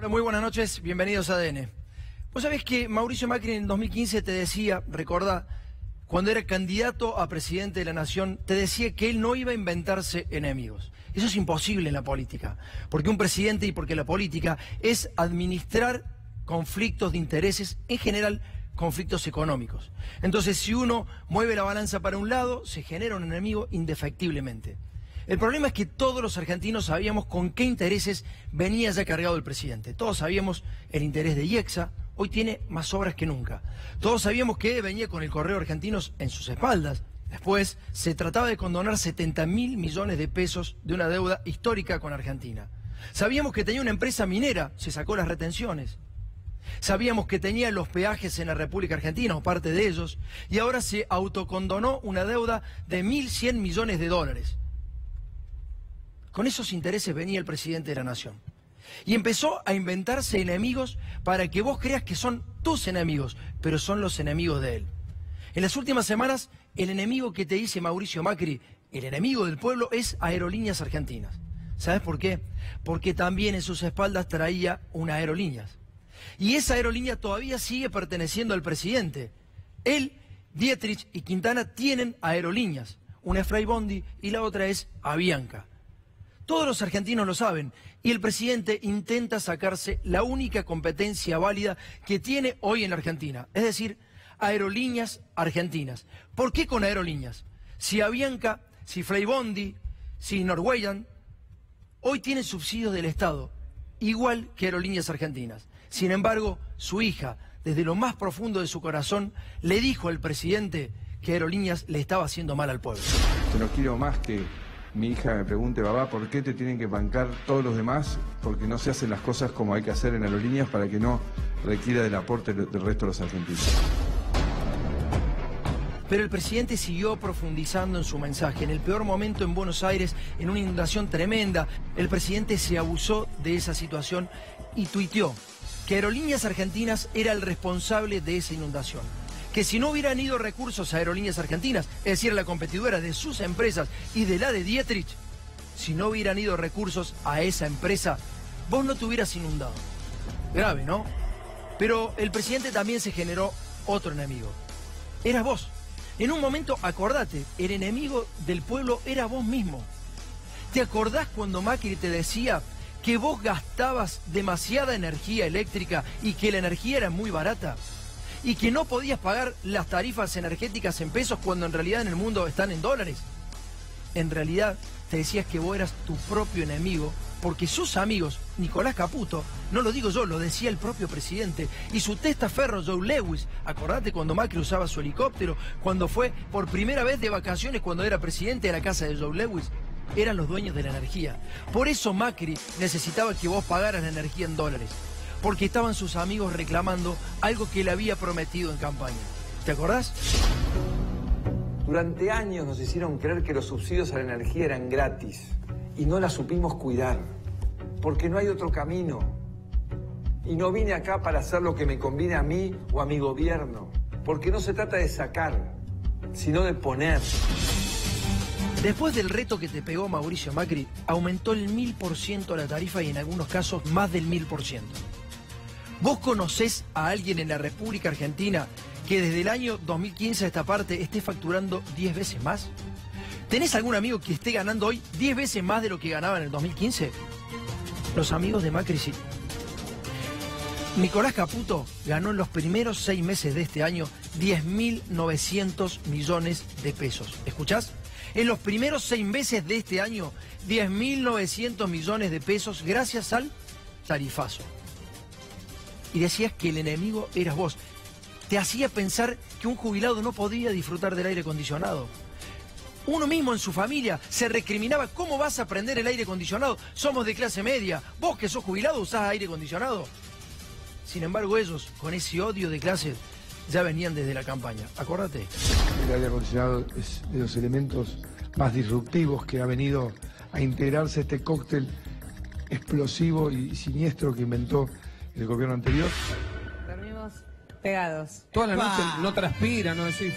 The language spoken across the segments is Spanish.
Hola, muy buenas noches, bienvenidos a ADN. Vos sabés que Mauricio Macri en 2015 te decía, recordá, cuando era candidato a presidente de la Nación, te decía que él no iba a inventarse enemigos. Eso es imposible en la política, porque un presidente y porque la política es administrar conflictos de intereses, en general conflictos económicos. Entonces, si uno mueve la balanza para un lado, se genera un enemigo indefectiblemente. El problema es que todos los argentinos sabíamos con qué intereses venía ya cargado el presidente. Todos sabíamos el interés de IEXA, hoy tiene más obras que nunca. Todos sabíamos que venía con el Correo Argentinos en sus espaldas. Después se trataba de condonar 70.000 millones de pesos de una deuda histórica con Argentina. Sabíamos que tenía una empresa minera, se sacó las retenciones. Sabíamos que tenía los peajes en la República Argentina, o parte de ellos, y ahora se autocondonó una deuda de 1.100 millones de dólares. Con esos intereses venía el presidente de la Nación. Y empezó a inventarse enemigos para que vos creas que son tus enemigos, pero son los enemigos de él. En las últimas semanas, el enemigo que te dice Mauricio Macri, el enemigo del pueblo, es Aerolíneas Argentinas. ¿Sabes por qué? Porque también en sus espaldas traía una Aerolíneas. Y esa aerolínea todavía sigue perteneciendo al presidente. Él, Dietrich y Quintana tienen aerolíneas. Una es Flybondi y la otra es Avianca. Todos los argentinos lo saben, y el presidente intenta sacarse la única competencia válida que tiene hoy en la Argentina, es decir, Aerolíneas Argentinas. ¿Por qué con aerolíneas? Si Avianca, si Flybondi, si Norwegian, hoy tienen subsidios del Estado, igual que Aerolíneas Argentinas. Sin embargo, su hija, desde lo más profundo de su corazón, le dijo al presidente que Aerolíneas le estaba haciendo mal al pueblo. Yo no quiero más que mi hija me pregunte, papá, ¿por qué te tienen que bancar todos los demás? Porque no se hacen las cosas como hay que hacer en Aerolíneas para que no requiera del aporte del resto de los argentinos. Pero el presidente siguió profundizando en su mensaje. En el peor momento en Buenos Aires, en una inundación tremenda, el presidente se abusó de esa situación y tuiteó que Aerolíneas Argentinas era el responsable de esa inundación. Que si no hubieran ido recursos a Aerolíneas Argentinas, es decir, la competidora de sus empresas y de la de Dietrich, si no hubieran ido recursos a esa empresa, vos no te hubieras inundado. Grave, ¿no? Pero el presidente también se generó otro enemigo. Eras vos. En un momento, acordate, el enemigo del pueblo era vos mismo. ¿Te acordás cuando Macri te decía que vos gastabas demasiada energía eléctrica y que la energía era muy barata? Y que no podías pagar las tarifas energéticas en pesos cuando en realidad en el mundo están en dólares. En realidad te decías que vos eras tu propio enemigo, porque sus amigos, Nicolás Caputo, no lo digo yo, lo decía el propio presidente, y su testaferro Joe Lewis, acordate cuando Macri usaba su helicóptero, cuando fue por primera vez de vacaciones cuando era presidente de la casa de Joe Lewis, eran los dueños de la energía. Por eso Macri necesitaba que vos pagaras la energía en dólares, porque estaban sus amigos reclamando algo que le había prometido en campaña. ¿Te acordás? Durante años nos hicieron creer que los subsidios a la energía eran gratis y no la supimos cuidar, porque no hay otro camino. Y no vine acá para hacer lo que me conviene a mí o a mi gobierno, porque no se trata de sacar, sino de poner. Después del reto que te pegó Mauricio Macri, aumentó el 1000% la tarifa y en algunos casos más del 1000%. ¿Vos conocés a alguien en la República Argentina que desde el año 2015 a esta parte esté facturando 10 veces más? ¿Tenés algún amigo que esté ganando hoy 10 veces más de lo que ganaba en el 2015? Los amigos de Macri sí. Nicolás Caputo ganó en los primeros 6 meses de este año 10.900 millones de pesos. ¿Escuchás? En los primeros 6 meses de este año, 10.900 millones de pesos gracias al tarifazo. Y decías que el enemigo eras vos. Te hacía pensar que un jubilado no podía disfrutar del aire acondicionado. Uno mismo en su familia se recriminaba, ¿cómo vas a prender el aire acondicionado? Somos de clase media, vos que sos jubilado usás aire acondicionado. Sin embargo ellos, con ese odio de clase, ya venían desde la campaña. Acordate. El aire acondicionado es de los elementos más disruptivos que ha venido a integrarse a este cóctel explosivo y siniestro que inventó el gobierno anterior. Dormimos pegados. Toda la noche no transpira, no decís.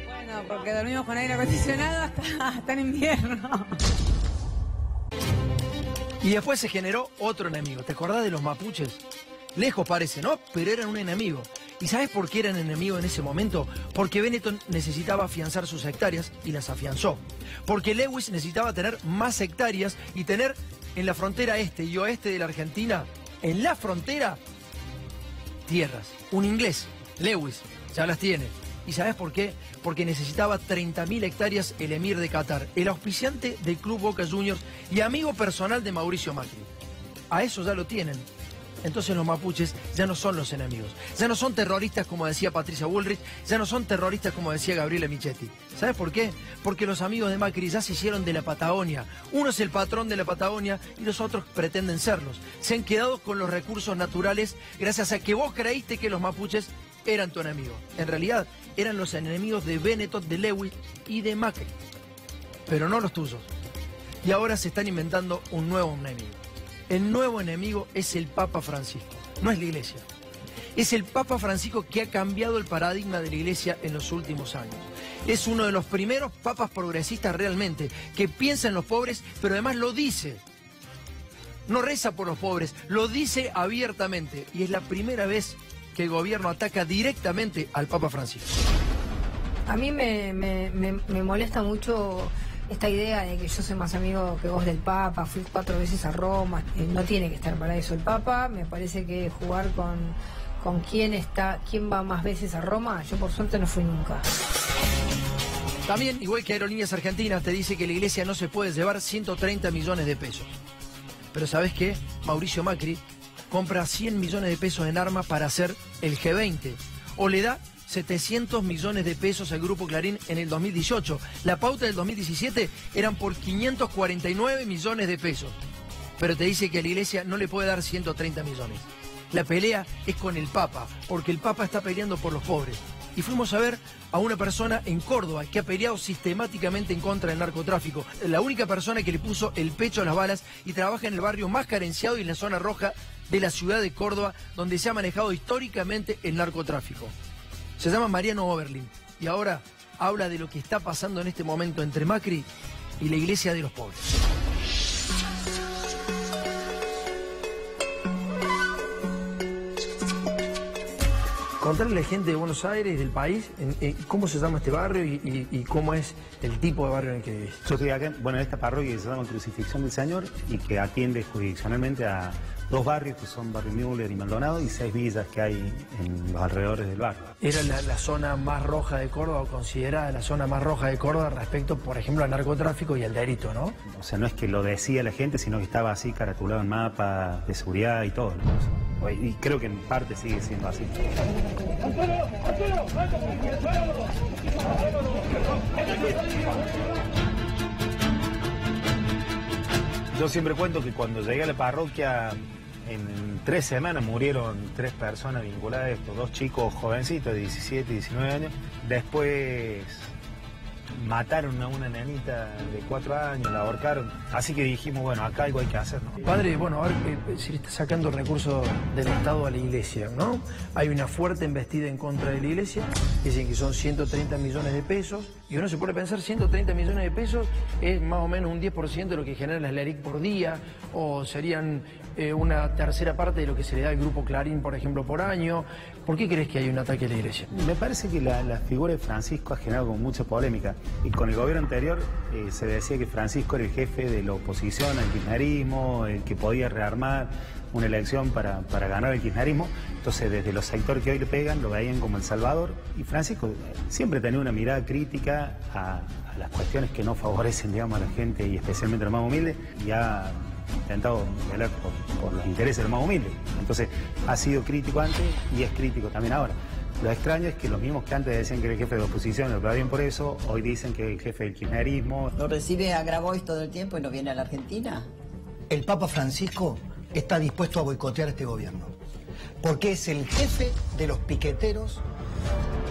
Bueno, porque dormimos con aire acondicionado hasta en invierno. Y después se generó otro enemigo. ¿Te acordás de los mapuches? Lejos parece, ¿no? Pero eran un enemigo. ¿Y sabes por qué eran enemigos en ese momento? Porque Benetton necesitaba afianzar sus hectáreas y las afianzó. Porque Lewis necesitaba tener más hectáreas y tener en la frontera este y oeste de la Argentina, en la frontera, tierras. Un inglés, Lewis, ya las tiene. ¿Y sabes por qué? Porque necesitaba 30.000 hectáreas el emir de Qatar, el auspiciante del Club Boca Juniors y amigo personal de Mauricio Macri. A eso ya lo tienen. Entonces los mapuches ya no son los enemigos. Ya no son terroristas como decía Patricia Bullrich, ya no son terroristas como decía Gabriela Michetti. ¿Sabes por qué? Porque los amigos de Macri ya se hicieron de la Patagonia. Uno es el patrón de la Patagonia y los otros pretenden serlos. Se han quedado con los recursos naturales gracias a que vos creíste que los mapuches eran tu enemigo. En realidad eran los enemigos de Benetton, de Lewis y de Macri. Pero no los tuyos. Y ahora se están inventando un nuevo enemigo. El nuevo enemigo es el Papa Francisco, no es la Iglesia. Es el Papa Francisco que ha cambiado el paradigma de la Iglesia en los últimos años. Es uno de los primeros papas progresistas realmente, que piensa en los pobres, pero además lo dice. No reza por los pobres, lo dice abiertamente. Y es la primera vez que el gobierno ataca directamente al Papa Francisco. A mí me molesta mucho esta idea de que yo soy más amigo que vos del Papa, fui 4 veces a Roma, no tiene que estar para eso el Papa. Me parece que jugar con quién va más veces a Roma, yo por suerte no fui nunca. También, igual que Aerolíneas Argentinas, te dice que la Iglesia no se puede llevar 130 millones de pesos. Pero ¿sabés qué? Mauricio Macri compra 100 millones de pesos en armas para hacer el G20. O le da 700 millones de pesos al Grupo Clarín en el 2018. La pauta del 2017 eran por 549 millones de pesos. Pero te dice que a la Iglesia no le puede dar 130 millones. La pelea es con el Papa, porque el Papa está peleando por los pobres. Y fuimos a ver a una persona en Córdoba que ha peleado sistemáticamente en contra del narcotráfico. La única persona que le puso el pecho a las balas y trabaja en el barrio más carenciado y en la zona roja de la ciudad de Córdoba, donde se ha manejado históricamente el narcotráfico. Se llama Mariano Oberlin y ahora habla de lo que está pasando en este momento entre Macri y la Iglesia de los pobres. Contarle a la gente de Buenos Aires, del país, cómo se llama este barrio y cómo es el tipo de barrio en el que vivís. Yo estoy acá, en esta parroquia que se llama Crucifixión del Señor y que atiende jurisdiccionalmente a 2 barrios que son Barrio Müller y Maldonado y 6 villas que hay en los alrededores del barrio. Era la zona más roja de Córdoba, o considerada la zona más roja de Córdoba respecto, por ejemplo, al narcotráfico y al delito, ¿no? O sea, no es que lo decía la gente, sino que estaba así caratulado en mapa de seguridad y todo, ¿no? Y creo que en parte sigue siendo así. Yo siempre cuento que cuando llegué a la parroquia, en 3 semanas murieron 3 personas vinculadas a esto, 2 chicos jovencitos de 17 y 19 años. Después mataron a una nenita de 4 años, la ahorcaron. Así que dijimos, bueno, acá algo hay que hacer, ¿no? Padre, bueno, ahora si le está sacando recursos del Estado a la Iglesia, ¿no? Hay una fuerte embestida en contra de la Iglesia, dicen que son 130 millones de pesos, y uno se puede pensar, 130 millones de pesos es más o menos un 10% de lo que genera la LARIC por día, o serían una tercera parte de lo que se le da al Grupo Clarín, por ejemplo, por año. ¿Por qué crees que hay un ataque a la Iglesia? Me parece que la figura de Francisco ha generado con mucha polémica. Y con el gobierno anterior se decía que Francisco era el jefe de la oposición al kirchnerismo, el que podía rearmar una elección para ganar el kirchnerismo. Entonces, desde los sectores que hoy le pegan, lo veían como el salvador. Y Francisco siempre tenía una mirada crítica a las cuestiones que no favorecen, digamos, a la gente y especialmente a los más humildes. Y ha intentado velar por los intereses de los más humildes. Entonces, ha sido crítico antes y es crítico también ahora. Lo extraño es que los mismos que antes decían que era el jefe de la oposición, lo aplaudían por eso, hoy dicen que es el jefe del kirchnerismo. ¿Lo recibe a Grabois todo el tiempo y no viene a la Argentina? El Papa Francisco está dispuesto a boicotear este gobierno, porque es el jefe de los piqueteros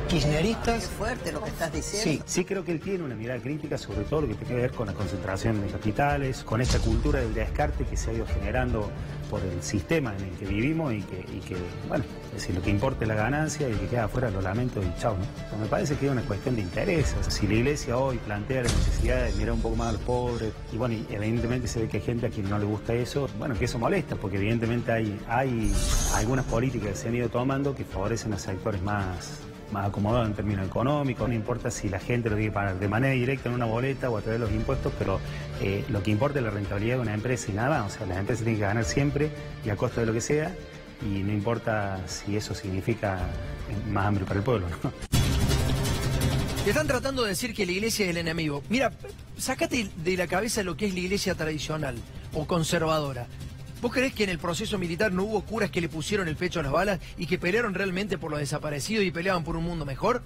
kirchneristas. Es fuerte lo que estás diciendo. Sí creo que él tiene una mirada crítica sobre todo lo que tiene que ver con la concentración de capitales, con esta cultura del descarte que se ha ido generando por el sistema en el que vivimos y que bueno, es decir, lo que importa es la ganancia y que queda afuera lo lamento y chao, ¿no? Pero me parece que es una cuestión de intereses. Si la iglesia hoy plantea la necesidad de mirar un poco más a los pobres, y bueno, y evidentemente se ve que hay gente a quien no le gusta eso, bueno, que eso molesta, porque evidentemente hay algunas políticas que se han ido tomando que favorecen a sectores más acomodado en términos económicos. No importa si la gente lo tiene que pagar de manera directa en una boleta o a través de los impuestos, pero lo que importa es la rentabilidad de una empresa y nada más. O sea, las empresas tienen que ganar siempre y a costa de lo que sea, y no importa si eso significa más hambre para el pueblo, ¿no? Te están tratando de decir que la iglesia es el enemigo. Mira, sácate de la cabeza lo que es la iglesia tradicional o conservadora. ¿Vos creés que en el proceso militar no hubo curas que le pusieron el pecho a las balas y que pelearon realmente por los desaparecidos y peleaban por un mundo mejor?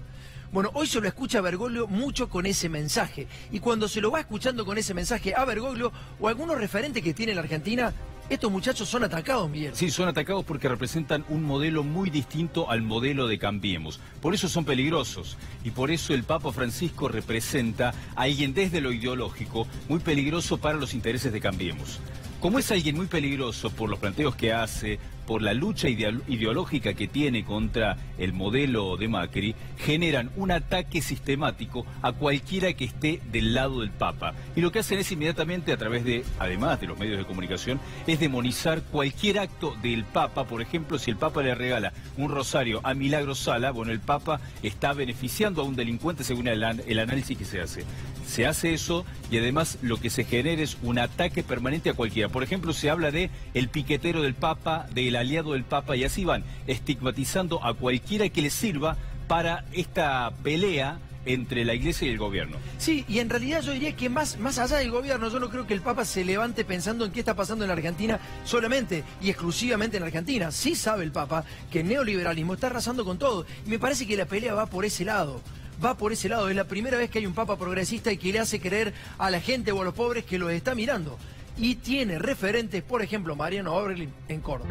Bueno, hoy se lo escucha a Bergoglio mucho con ese mensaje. Y cuando se lo va escuchando con ese mensaje a Bergoglio o a algunos referentes que tiene la Argentina, estos muchachos son atacados, Miguel. Sí, son atacados porque representan un modelo muy distinto al modelo de Cambiemos. Por eso son peligrosos. Y por eso el Papa Francisco representa a alguien desde lo ideológico muy peligroso para los intereses de Cambiemos. Como es alguien muy peligroso por los planteos que hace, por la lucha ideológica que tiene contra el modelo de Macri, generan un ataque sistemático a cualquiera que esté del lado del Papa. Y lo que hacen es inmediatamente, a través de, además de los medios de comunicación, es demonizar cualquier acto del Papa. Por ejemplo, si el Papa le regala un rosario a Milagro Sala, bueno, el Papa está beneficiando a un delincuente según el análisis que se hace. Se hace eso y además lo que se genera es un ataque permanente a cualquiera. Por ejemplo, se habla de el piquetero del Papa, del aliado del Papa, y así van estigmatizando a cualquiera que le sirva para esta pelea entre la iglesia y el gobierno. Sí, y en realidad yo diría que más allá del gobierno, yo no creo que el Papa se levante pensando en qué está pasando en la Argentina solamente y exclusivamente en la Argentina. Sí sabe el Papa que el neoliberalismo está arrasando con todo, y me parece que la pelea va por ese lado. Va por ese lado. Es la primera vez que hay un Papa progresista y que le hace creer a la gente o a los pobres que los está mirando. Y tiene referentes, por ejemplo, Mariano Oberlin en Córdoba.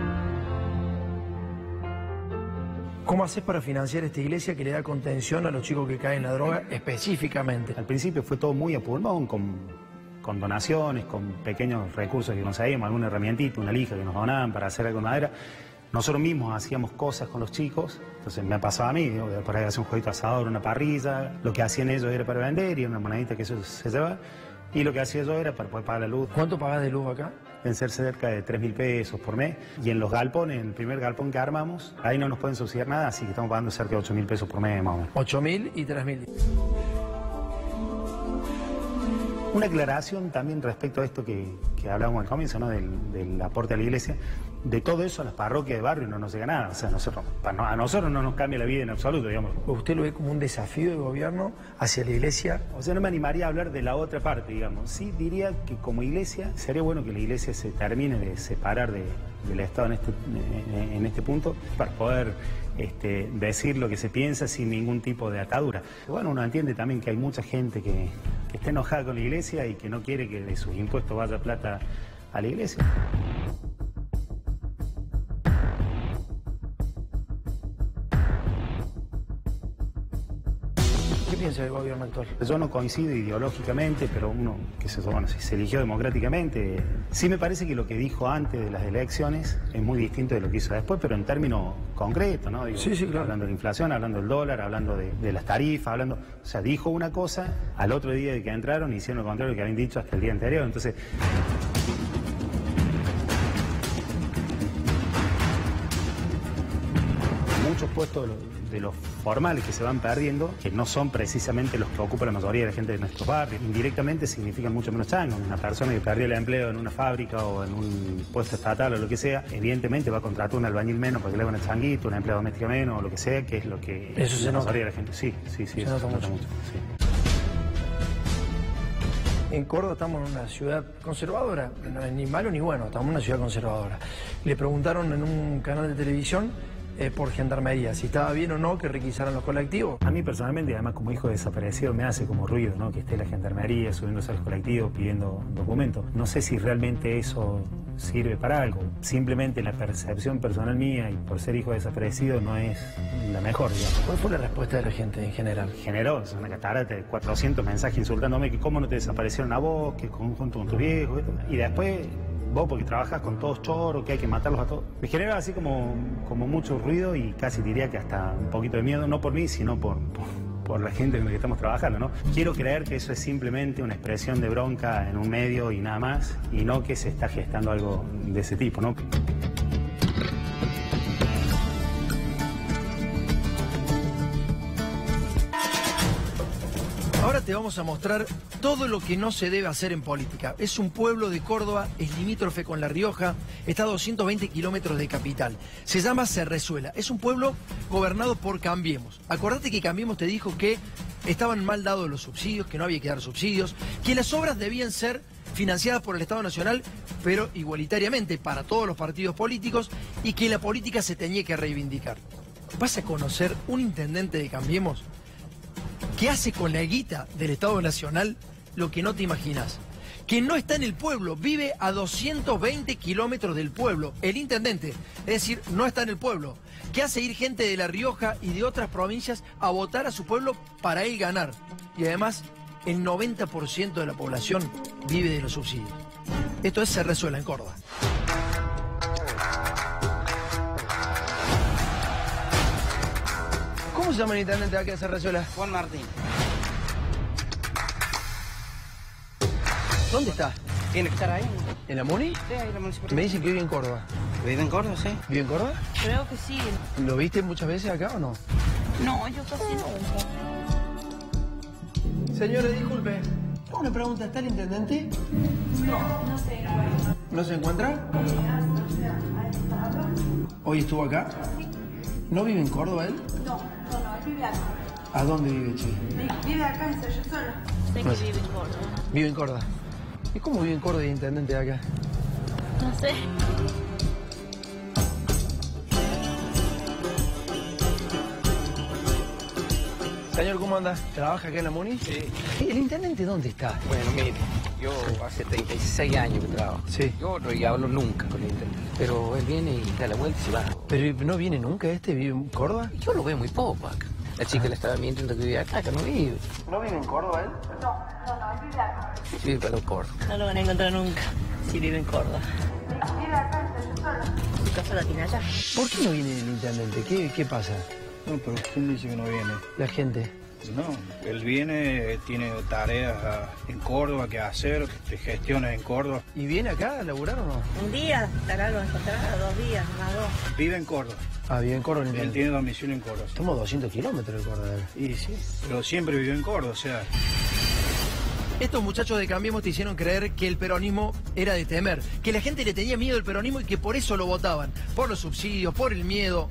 ¿Cómo haces para financiar esta iglesia que le da contención a los chicos que caen en la droga específicamente? Al principio fue todo muy a pulmón, con donaciones, con pequeños recursos que conseguíamos, alguna herramientita, una lija que nos donaban para hacer algo de madera. Nosotros mismos hacíamos cosas con los chicos, entonces me pasaba a mí, digo, por ahí hacer un jueguito asador, una parrilla, lo que hacían ellos era para vender y una monedita que eso se llevaba, y lo que hacía yo era para poder pagar la luz. ¿Cuánto pagás de luz acá? En ser cerca de 3.000 pesos por mes, y en los galpones, en el primer galpón que armamos, ahí no nos pueden subsidiar nada, así que estamos pagando cerca de 8.000 pesos por mes más o menos. 8.000 y 3.000. Una aclaración también respecto a esto que hablábamos al comienzo, ¿no? Del aporte a la iglesia. De todo eso a las parroquias de barrio no nos llega nada. O sea, a nosotros no nos cambia la vida en absoluto, digamos. ¿Usted lo ve como un desafío de gobierno hacia la iglesia? O sea, no me animaría a hablar de la otra parte, digamos. Sí diría que como iglesia, sería bueno que la iglesia se termine de separar del Estado en este punto para poder decir lo que se piensa sin ningún tipo de atadura. Bueno, uno entiende también que hay mucha gente que está enojada con la iglesia y que no quiere que de sus impuestos vaya plata a la iglesia. ¿Qué piensa del gobierno actual? Yo no coincido ideológicamente, pero uno, qué sé yo, bueno, si se eligió democráticamente, sí me parece que lo que dijo antes de las elecciones es muy distinto de lo que hizo después, pero en términos concretos, ¿no? Digo, sí, claro. Hablando de la inflación, hablando del dólar, hablando de las tarifas, o sea, dijo una cosa, al otro día de que entraron hicieron lo contrario que habían dicho hasta el día anterior, entonces... Muchos puestos de los formales que se van perdiendo, que no son precisamente los que ocupa la mayoría de la gente de nuestros barrios. Indirectamente significan mucho menos chango. Una persona que perdió el empleo en una fábrica o en un puesto estatal o lo que sea, evidentemente va a contratar un albañil menos para que le haga una changuito, una empleada doméstica menos o lo que sea, que es lo que eso se la nota. mayoría de la gente. Sí, se eso nota se nota mucho. Sí. En Córdoba estamos en una ciudad conservadora, no es ni malo ni bueno, estamos en una ciudad conservadora. Le preguntaron en un canal de televisión por Gendarmería, si estaba bien o no que requisaran los colectivos. A mí personalmente, además como hijo desaparecido, me hace como ruido, ¿no? Que esté la Gendarmería subiéndose a los colectivos pidiendo documentos. No sé si realmente eso sirve para algo. Simplemente la percepción personal mía y por ser hijo desaparecido no es la mejor, digamos. ¿Cuál fue la respuesta de la gente en general? Generó una catarata de 400 mensajes insultándome que cómo no te desaparecieron a vos, que junto con tu viejo, y después vos porque trabajas con todos choros, que hay que matarlos a todos. Me genera así como mucho ruido y casi diría que hasta un poquito de miedo, no por mí, sino por la gente con la que estamos trabajando, ¿no? Quiero creer que eso es simplemente una expresión de bronca en un medio y nada más, y no que se está gestando algo de ese tipo, ¿no? Ahora te vamos a mostrar todo lo que no se debe hacer en política. Es un pueblo de Córdoba, es limítrofe con La Rioja, está a 220 kilómetros de capital. Se llama Cerrezuela. Es un pueblo gobernado por Cambiemos. Acordate que Cambiemos te dijo que estaban mal dados los subsidios, que no había que dar subsidios, que las obras debían ser financiadas por el Estado Nacional, pero igualitariamente para todos los partidos políticos, y que la política se tenía que reivindicar. Vas a conocer un intendente de Cambiemos que hace con la guita del Estado Nacional lo que no te imaginas. Que no está en el pueblo, vive a 220 kilómetros del pueblo, el intendente, es decir, no está en el pueblo. Que hace ir gente de La Rioja y de otras provincias a votar a su pueblo para él ganar. Y además, el 90% de la población vive de los subsidios. Esto es Cerrezuela, en Córdoba. ¿Cómo se llama el intendente de acá de Cerrezuela? Juan Martín. ¿Dónde está? Tiene que estar ahí. ¿En la Muni? Sí, ahí en la municipalidad. Me dicen que vive en Córdoba. ¿Vive en Córdoba, sí? ¿Vive en Córdoba? Creo que sí. ¿Lo viste muchas veces acá o no? No, yo casi no. Señores, disculpe. Una pregunta, ¿está el intendente? No sé. ¿No se encuentra? ¿Hoy estuvo acá? ¿No vive en Córdoba él? No, él vive acá. ¿A dónde vive, che? Vive acá en Cerrezuela. Sé que vive en Córdoba. Vive en Córdoba. ¿Y cómo vive en Córdoba el intendente de acá? No sé. Señor, ¿cómo anda? ¿Trabaja acá en la Muni? Sí. ¿El intendente dónde está? Bueno, mire, yo hace 36 años que trabajo. Sí. Yo no hablo nunca con el intendente. Pero él viene y da la vuelta y se va. ¿Pero no viene nunca este? ¿Vive en Córdoba? Yo lo veo muy poco acá. La chica le estaba mintiendo que vive acá no vive. ¿No vive en Córdoba él? No, él vive acá. Sí, vive para Córdoba. No lo van a encontrar nunca si vive en Córdoba. Vive acá en Cerrezuela. ¿Tu casa la tiene allá? ¿Por qué no viene el intendente? ¿Qué pasa? No, pero ¿quién dice que no viene? La gente. No, él viene, tiene tareas en Córdoba que hacer, gestiones en Córdoba. ¿Y viene acá a laburar o no? Un día estará, lo encontrará, 2 días, más 2. Vive en Córdoba. Ah, vive en Córdoba. Él tiene domicilio en Córdoba. Estamos a 200 kilómetros de Córdoba. Y sí, pero siempre vivió en Córdoba, o sea... Estos muchachos de Cambiemos te hicieron creer que el peronismo era de temer, que la gente le tenía miedo al peronismo y que por eso lo votaban, por los subsidios, por el miedo.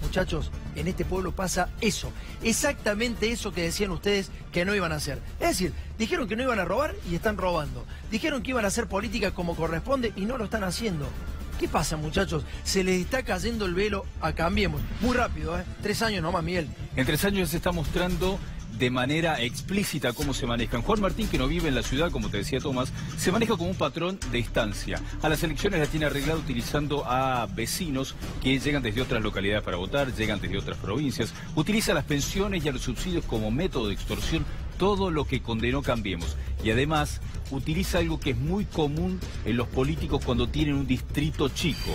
Muchachos, en este pueblo pasa eso, exactamente eso que decían ustedes que no iban a hacer. Es decir, dijeron que no iban a robar y están robando. Dijeron que iban a hacer política como corresponde y no lo están haciendo. ¿Qué pasa, muchachos? Se les está cayendo el velo a Cambiemos. Muy rápido, ¿eh? 3 años nomás, Miguel. En 3 años se está mostrando de manera explícita cómo se manejan. Juan Martín, que no vive en la ciudad, como te decía Tomás, se maneja como un patrón de estancia. A las elecciones las tiene arreglado utilizando a vecinos que llegan desde otras localidades para votar, llegan desde otras provincias. Utiliza las pensiones y a los subsidios como método de extorsión, todo lo que condenó Cambiemos. Y además utiliza algo que es muy común en los políticos cuando tienen un distrito chico.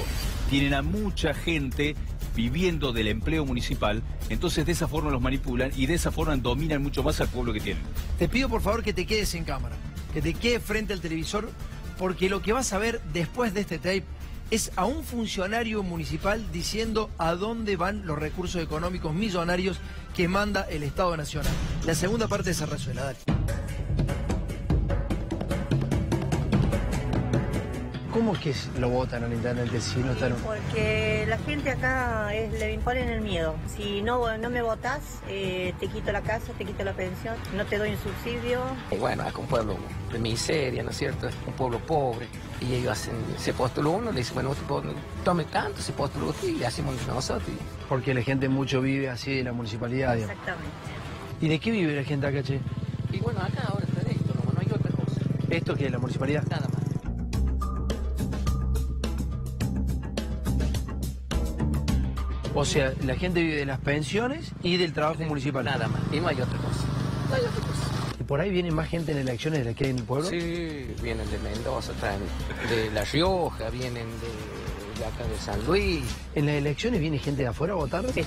Tienen a mucha gente viviendo del empleo municipal, entonces de esa forma los manipulan y de esa forma dominan mucho más al pueblo que tienen. Te pido por favor que te quedes en cámara, que te quedes frente al televisor, porque lo que vas a ver después de este tape es a un funcionario municipal diciendo a dónde van los recursos económicos millonarios que manda el Estado Nacional. La segunda parte se resuelve, dale. ¿Cómo es que lo votan al intendente si no están? Porque la gente acá le imponen el miedo. Si no me votás, te quito la casa, te quito la pensión, no te doy un subsidio. Y bueno, es un pueblo de miseria, ¿no es cierto? Es un pueblo pobre. Y ellos se postuló uno, le dicen, bueno, usted tome tanto, se postuló usted y le hacemos nosotros. Porque la gente mucho vive así de la municipalidad. Exactamente. ¿Y de qué vive la gente acá, che? Y bueno, acá ahora está de esto, no hay otra cosa. ¿Esto qué es la municipalidad? Nada más. O sea, la gente vive de las pensiones y del trabajo municipal. Nada más, y no hay otra cosa. No hay otra cosa. ¿Y por ahí viene más gente en elecciones de la que hay en el pueblo? Sí, vienen de Mendoza, traen de La Rioja, vienen de acá de San Luis. ¿En las elecciones viene gente de afuera a votar? Sí.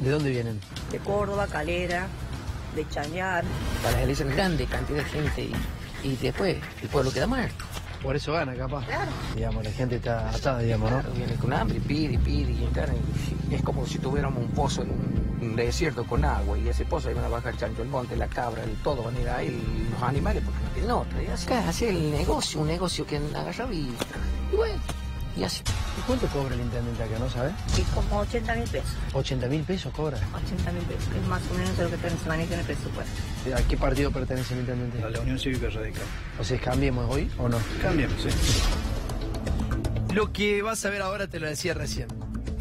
¿De dónde vienen? De Córdoba, Calera, de Chañar. Para las elecciones, grande cantidad de gente y después el pueblo queda muerto. Por eso gana, capaz. Claro. Digamos, la gente está atada, digamos, ¿no? Claro, viene con hambre, pide, y entrar es como si tuviéramos un pozo en un desierto con agua, y ese pozo ahí van a bajar el chancho, el monte, la cabra, todo van a ir ahí, los animales, porque no tienen otra. Y así, así el negocio, un negocio que han agarrado y bueno, y así. ¿Y cuánto cobra el intendente acá, no sabes? Sí, como 80.000 pesos. ¿80.000 pesos cobra? 80.000 pesos, es más o menos lo que se maneja en el presupuesto. ¿A qué partido pertenece el intendente? A la Unión Cívica Radical. O sea, ¿cambiemos hoy o no? Cambiemos, sí. Lo que vas a ver ahora te lo decía recién.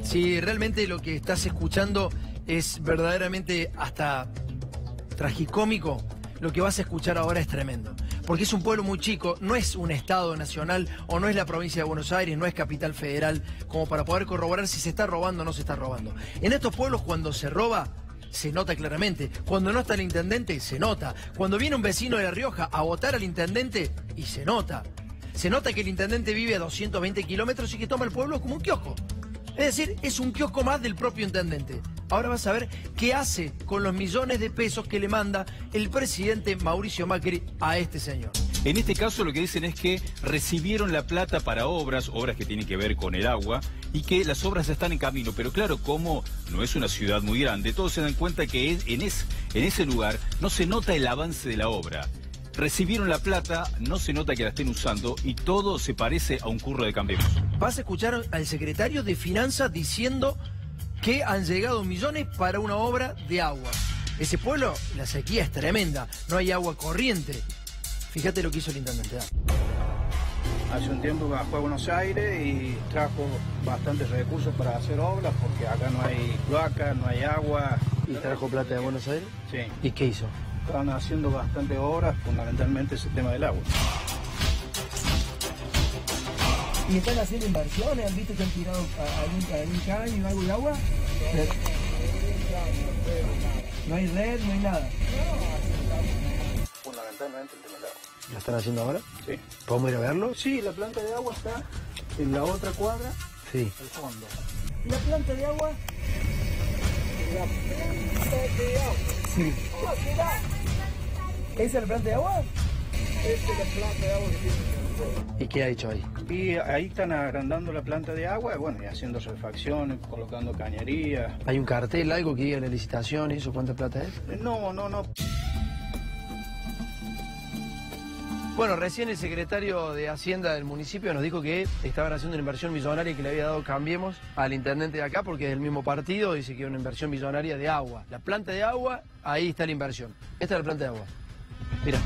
Si realmente lo que estás escuchando es verdaderamente hasta tragicómico, lo que vas a escuchar ahora es tremendo. Porque es un pueblo muy chico, no es un estado nacional o no es la provincia de Buenos Aires, no es capital federal, como para poder corroborar si se está robando o no se está robando. En estos pueblos cuando se roba, se nota claramente. Cuando no está el intendente, se nota. Cuando viene un vecino de La Rioja a votar al intendente, y se nota. Se nota que el intendente vive a 220 kilómetros y que toma el pueblo como un kiosco. Es decir, es un kiosco más del propio intendente. Ahora vas a ver qué hace con los millones de pesos que le manda el presidente Mauricio Macri a este señor. En este caso lo que dicen es que recibieron la plata para obras que tienen que ver con el agua y que las obras están en camino. Pero claro, como no es una ciudad muy grande, todos se dan cuenta que en ese lugar no se nota el avance de la obra. Recibieron la plata, no se nota que la estén usando y todo se parece a un curro de Cambiemos. Vas a escuchar al secretario de Finanzas diciendo que han llegado millones para una obra de agua. Ese pueblo, la sequía es tremenda, no hay agua corriente. Fíjate lo que hizo el intendente. Hace un tiempo bajó a Buenos Aires y trajo bastantes recursos para hacer obras porque acá no hay cloaca, no hay agua. ¿Y trajo plata de Buenos Aires? Sí. ¿Y qué hizo? Estaban haciendo bastantes obras, fundamentalmente ese tema del agua. ¿Y están haciendo inversiones? ¿Han visto que han tirado algún caño, algo de agua? No hay red, no hay nada. Fundamentalmente el tema del agua. ¿Lo están haciendo ahora? Sí. ¿Podemos ir a verlo? Sí, la planta de agua está en la otra cuadra, sí, al fondo. ¿La planta de agua? La planta de agua. Sí. ¿Esa es la planta de agua? Esta es la planta de agua que tiene. ¿Y qué ha hecho ahí? Y ahí están agrandando la planta de agua, bueno, y haciendo refacciones, colocando cañería. ¿Hay un cartel, algo que diga la licitación y eso cuánta plata es? No. Bueno, recién el secretario de Hacienda del municipio nos dijo que estaban haciendo una inversión millonaria que le había dado Cambiemos al intendente de acá porque es del mismo partido, dice que es una inversión millonaria de agua. La planta de agua, ahí está la inversión. Esta es la planta de agua. Mira.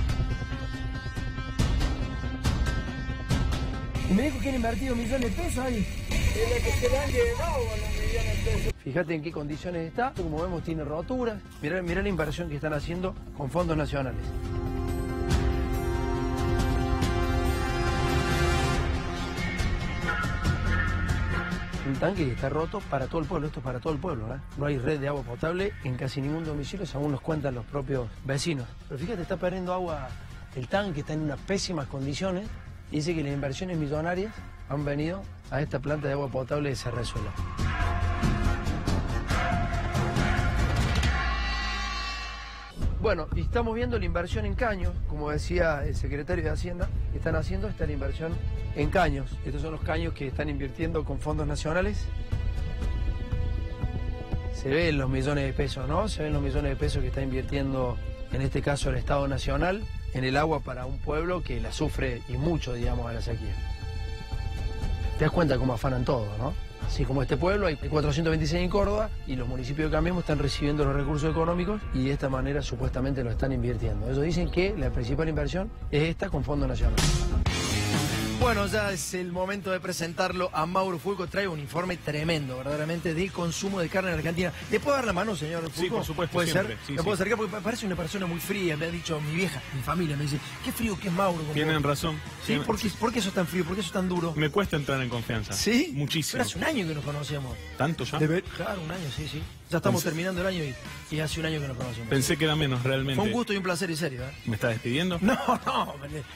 Y me dijo que han invertido millones de pesos ahí. Es la que se le han llegado a los millones de pesos. Fíjate en qué condiciones está. Como vemos tiene roturas. Mirá la inversión que están haciendo con fondos nacionales. Un tanque que está roto para todo el pueblo, esto es para todo el pueblo, ¿eh? No hay red de agua potable en casi ningún domicilio, según nos cuentan los propios vecinos. Pero fíjate, está perdiendo agua, el tanque está en unas pésimas condiciones y dice que las inversiones millonarias han venido a esta planta de agua potable de Cerrezuela. Bueno, y estamos viendo la inversión en caños, como decía el secretario de Hacienda, que están haciendo esta inversión en caños. Estos son los caños que están invirtiendo con fondos nacionales. Se ven los millones de pesos, ¿no? Se ven los millones de pesos que está invirtiendo, en este caso, el Estado Nacional, en el agua para un pueblo que la sufre y mucho, digamos, a la sequía. Te das cuenta cómo afanan todo, ¿no? Así como este pueblo, hay 426 en Córdoba y los municipios de Cambiemos están recibiendo los recursos económicos y de esta manera supuestamente lo están invirtiendo. Ellos dicen que la principal inversión es esta con fondos nacionales. Bueno, Bueno, ya es el momento de presentarlo a Mauro Fulco. Trae un informe tremendo, verdaderamente, del consumo de carne en Argentina. ¿Le puedo dar la mano, señor Fulco? Sí, por supuesto, ¿Puede siempre. ser? Sí, ¿Me puedo acercar? Porque parece una persona muy fría. Me ha dicho mi vieja, mi familia, me dice, qué frío que es Mauro. Tienen razón. ¿Sí? ¿Por qué sos tan frío? ¿Por qué sos tan duro? Me cuesta entrar en confianza. ¿Sí? Muchísimo. Pero hace un año que nos conocemos. ¿Tanto ya? Claro, un año, sí. Ya estamos terminando el año y hace un año que nos conocemos. Pensé que era menos, realmente. Fue un gusto y un placer, en serio. ¿eh? ¿Me estás despidiendo? No,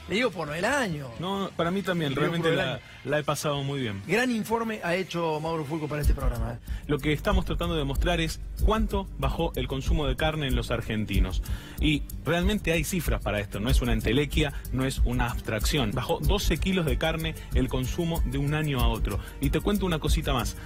le digo por el año. No, para mí también, realmente la he pasado muy bien. Gran informe ha hecho Mauro Fulco para este programa. Lo que estamos tratando de demostrar es cuánto bajó el consumo de carne en los argentinos. Y realmente hay cifras para esto, no es una entelequia, no es una abstracción. Bajó 12 kilos de carne el consumo de un año a otro. Y te cuento una cosita más.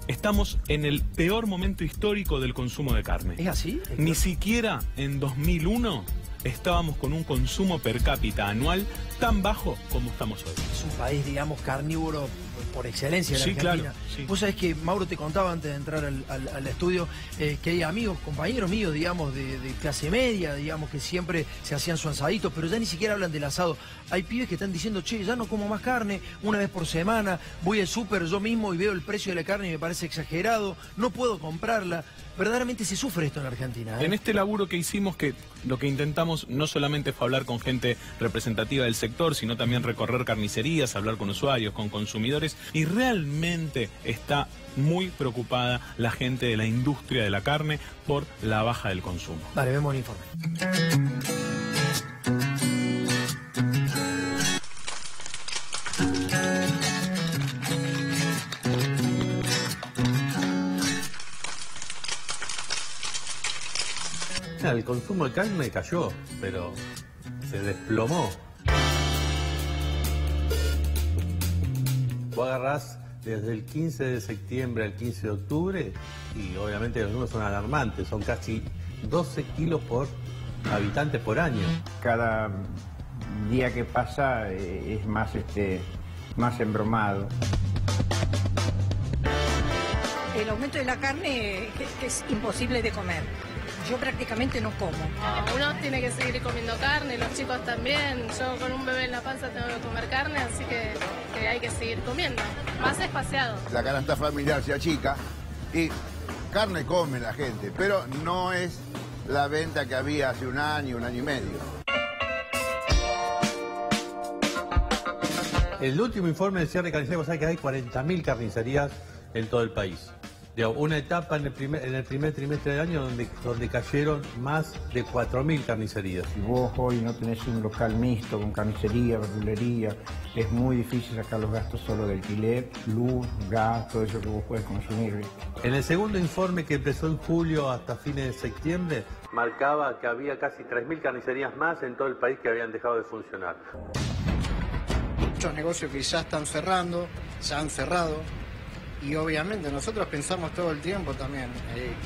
Estamos en el peor momento histórico del consumo de carne. ¿Es así? Ni siquiera en 2001 estábamos con un consumo per cápita anual tan bajo como estamos hoy. Es un país, digamos, carnívoro por excelencia de la Argentina. Claro, sí. Vos sabés que Mauro te contaba antes de entrar al estudio que hay amigos, compañeros míos, digamos, de clase media, digamos, que siempre se hacían su asadito, pero ya ni siquiera hablan del asado. Hay pibes que están diciendo, che, ya no como más carne, una vez por semana, voy al súper yo mismo y veo el precio de la carne y me parece exagerado, no puedo comprarla. Verdaderamente se sufre esto en Argentina. En este laburo que hicimos, que lo que intentamos no solamente fue hablar con gente representativa del sector, sino también recorrer carnicerías, hablar con usuarios, con consumidores, y realmente está muy preocupada la gente de la industria de la carne por la baja del consumo. Vale, vemos el informe. El consumo de carne cayó, pero se desplomó. Vos agarrás desde el 15 de septiembre al 15 de octubre y obviamente los números son alarmantes, son casi 12 kilos por habitante por año. Cada día que pasa es más embromado. El aumento de la carne que es imposible de comer. Yo prácticamente no como. Uno tiene que seguir comiendo carne, los chicos también. Yo con un bebé en la panza tengo que comer carne, así que hay que seguir comiendo. Más espaciado. La canasta familiar se achica y carne come la gente, pero no es la venta que había hace un año y medio. El último informe del cierre de carnicerías, sabe que hay 40.000 carnicerías en todo el país. Una etapa en el primer trimestre del año donde cayeron más de 4.000 carnicerías. Si vos hoy no tenés un local mixto con carnicería, verdulería, es muy difícil sacar los gastos solo de alquiler, luz, gas, todo eso que vos puedes consumir. En el segundo informe, que empezó en julio hasta fines de septiembre, marcaba que había casi 3.000 carnicerías más en todo el país que habían dejado de funcionar. Muchos negocios que ya están cerrando, ya han cerrado. Y obviamente nosotros pensamos todo el tiempo también,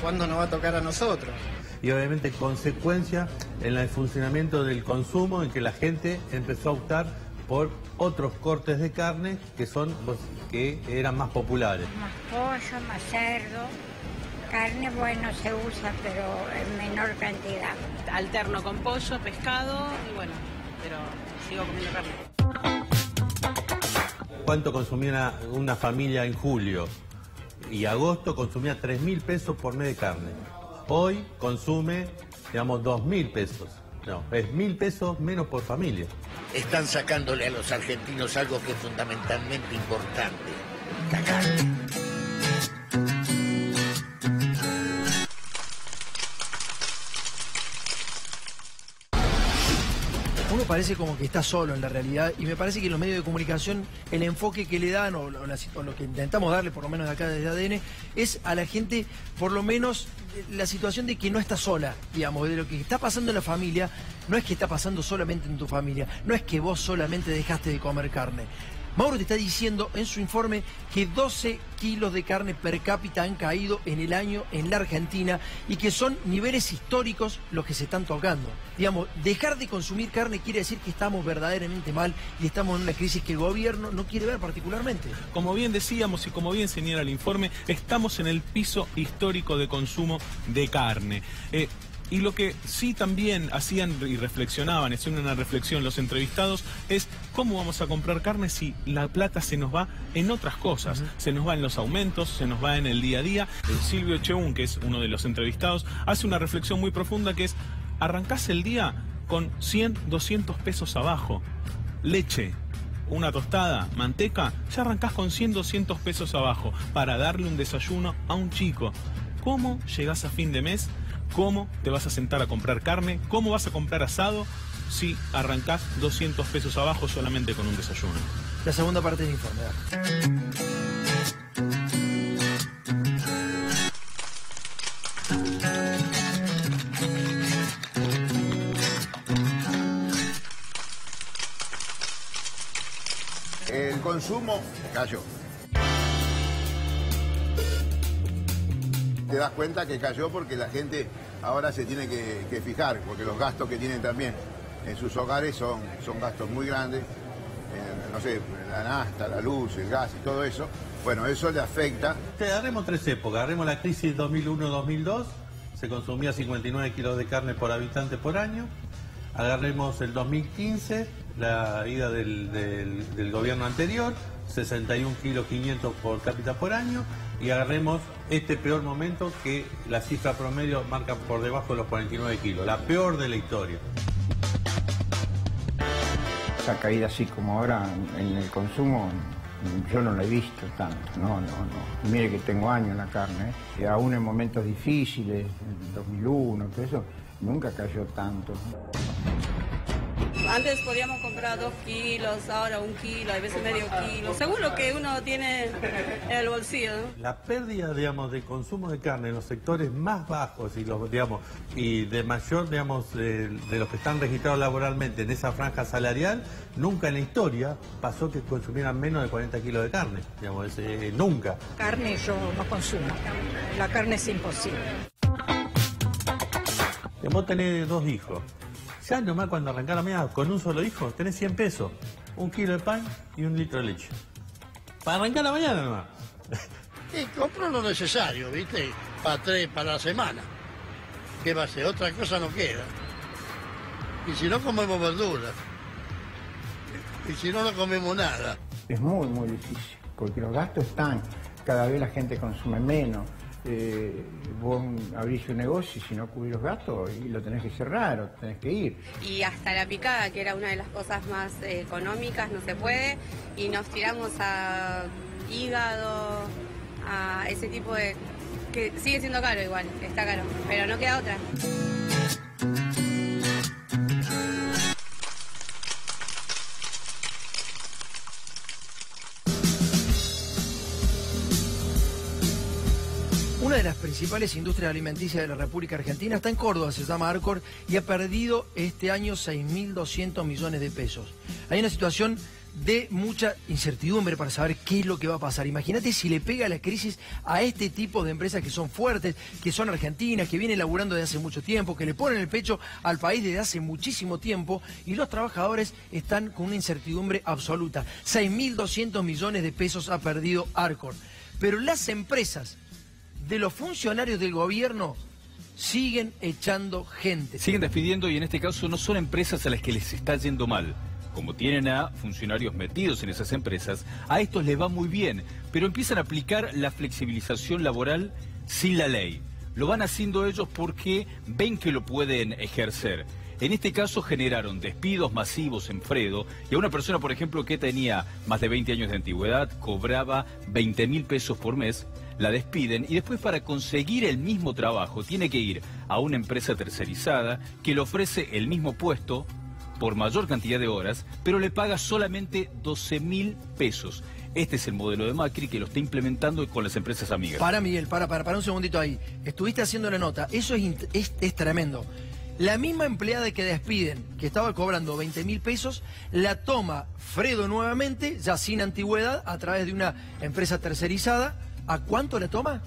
¿cuándo nos va a tocar a nosotros? Y obviamente consecuencia en el funcionamiento del consumo, en que la gente empezó a optar por otros cortes de carne que eran más populares. Más pollo, más cerdo, carne bueno se usa pero en menor cantidad. Alterno con pollo, pescado y bueno, pero sigo comiendo carne. ¿Cuánto consumía una familia en julio? Y agosto consumía 3.000 pesos por mes de carne. Hoy consume, digamos, 2.000 pesos. No, es 1.000 pesos menos por familia. Están sacándole a los argentinos algo que es fundamentalmente importante: la carne. Uno parece como que está solo en la realidad y me parece que los medios de comunicación, el enfoque que le dan o lo que intentamos darle por lo menos de acá desde ADN es a la gente por lo menos la situación de que no está sola, digamos, de lo que está pasando en la familia. No es que está pasando solamente en tu familia, no es que vos solamente dejaste de comer carne. Mauro te está diciendo en su informe que 12 kilos de carne per cápita han caído en el año en la Argentina y que son niveles históricos los que se están tocando. Digamos, dejar de consumir carne quiere decir que estamos verdaderamente mal y estamos en una crisis que el gobierno no quiere ver particularmente. Como bien decíamos y como bien señala el informe, estamos en el piso histórico de consumo de carne. Y lo que sí también hacían y reflexionaban, hacían una reflexión los entrevistados, es cómo vamos a comprar carne si la plata se nos va en otras cosas. Se nos va en los aumentos, se nos va en el día a día. Silvio Cheún, que es uno de los entrevistados, hace una reflexión muy profunda que es, arrancás el día con 100, 200 pesos abajo. Leche, una tostada, manteca, ya arrancás con 100, 200 pesos abajo para darle un desayuno a un chico. ¿Cómo llegás a fin de mes? ¿Cómo te vas a sentar a comprar carne? ¿Cómo vas a comprar asado si arrancás 200 pesos abajo solamente con un desayuno? La segunda parte del informe. El consumo cayó. Te das cuenta que cayó porque la gente ahora se tiene que fijar, porque los gastos que tienen también en sus hogares son gastos muy grandes, no sé, la nafta, la luz, el gas y todo eso. Bueno, eso le afecta. Agarremos 3 épocas, agarremos la crisis 2001-2002, se consumía 59 kilos de carne por habitante por año. Agarremos el 2015, la ida del gobierno anterior, 61 kilos 500 por cápita por año. Y agarremos este peor momento que la cifra promedio marca por debajo de los 49 kilos, la peor de la historia. Esa caída así como ahora en el consumo, yo no la he visto tanto, no. Mire que tengo años en la carne, y aún en momentos difíciles, en 2001, todo eso, nunca cayó tanto. Antes podíamos comprar 2 kilos, ahora 1 kilo, a veces medio kilo, según lo que uno tiene en el bolsillo, ¿no? La pérdida, digamos, de consumo de carne en los sectores más bajos y de mayor, de los que están registrados laboralmente en esa franja salarial, nunca en la historia pasó que consumieran menos de 40 kilos de carne, nunca. Carne yo no consumo, la carne es imposible. Vos tenés 2 hijos. Ya nomás cuando arrancás la mañana con un solo hijo, tenés 100 pesos, 1 kilo de pan y 1 litro de leche. Para arrancar la mañana nomás. Y compro lo necesario, ¿viste? Para la semana. ¿Qué va a ser? Otra cosa no queda. Y si no comemos verduras. Y si no, no comemos nada. Es muy, muy difícil, porque los gastos están. Cada vez la gente consume menos. Vos abrís un negocio y si no cubrís los gastos y lo tenés que cerrar o tenés que ir. Y hasta la picada, que era una de las cosas más económicas, no se puede, y nos tiramos a hígado, a ese tipo de... que sigue siendo caro igual, está caro, pero no queda otra. Una de las principales industrias alimenticias de la República Argentina está en Córdoba, se llama Arcor, y ha perdido este año 6.200 millones de pesos. Hay una situación de mucha incertidumbre para saber qué es lo que va a pasar. Imagínate si le pega la crisis a este tipo de empresas que son fuertes, que son argentinas, que vienen laburando desde hace mucho tiempo, que le ponen el pecho al país desde hace muchísimo tiempo, y los trabajadores están con una incertidumbre absoluta. 6.200 millones de pesos ha perdido Arcor. Pero las empresas de los funcionarios del gobierno siguen echando gente. Siguen despidiendo y en este caso no son empresas a las que les está yendo mal. Como tienen a funcionarios metidos en esas empresas, a estos les va muy bien, pero empiezan a aplicar la flexibilización laboral sin la ley. Lo van haciendo ellos porque ven que lo pueden ejercer. En este caso generaron despidos masivos en Fredo y a una persona, por ejemplo, que tenía más de 20 años de antigüedad, cobraba 20.000 pesos por mes, la despiden y después para conseguir el mismo trabajo tiene que ir a una empresa tercerizada que le ofrece el mismo puesto por mayor cantidad de horas, pero le paga solamente 12.000 pesos. Este es el modelo de Macri que lo está implementando con las empresas amigas. Para, Miguel, para un segundito ahí. Estuviste haciendo la nota. Eso es tremendo. La misma empleada que despiden, que estaba cobrando 20.000 pesos, la toma Fredo nuevamente, ya sin antigüedad, a través de una empresa tercerizada. ¿A cuánto la toma?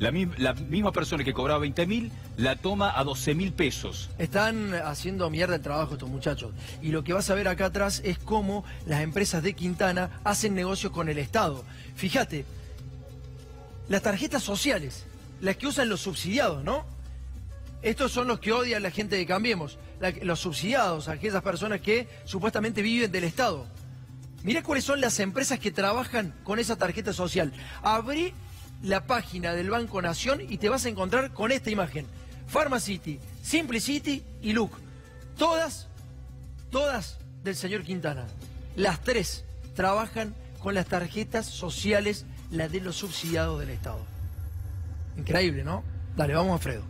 La misma persona que cobraba 20.000 la toma a 12.000 pesos. Están haciendo mierda el trabajo estos muchachos. Y lo que vas a ver acá atrás es cómo las empresas de Quintana hacen negocio con el Estado. Fíjate, las tarjetas sociales, las que usan los subsidiados, ¿no? estos son los que odian a la gente de Cambiemos, los subsidiados, aquellas personas que supuestamente viven del Estado. Mirá cuáles son las empresas que trabajan con esa tarjeta social. Abrí la página del Banco Nación y te vas a encontrar con esta imagen. Pharmacity, Simplicity y Look. Todas del señor Quintana. Las tres trabajan con las tarjetas sociales, las de los subsidiados del Estado. Increíble, ¿no? Dale, vamos a Fredo.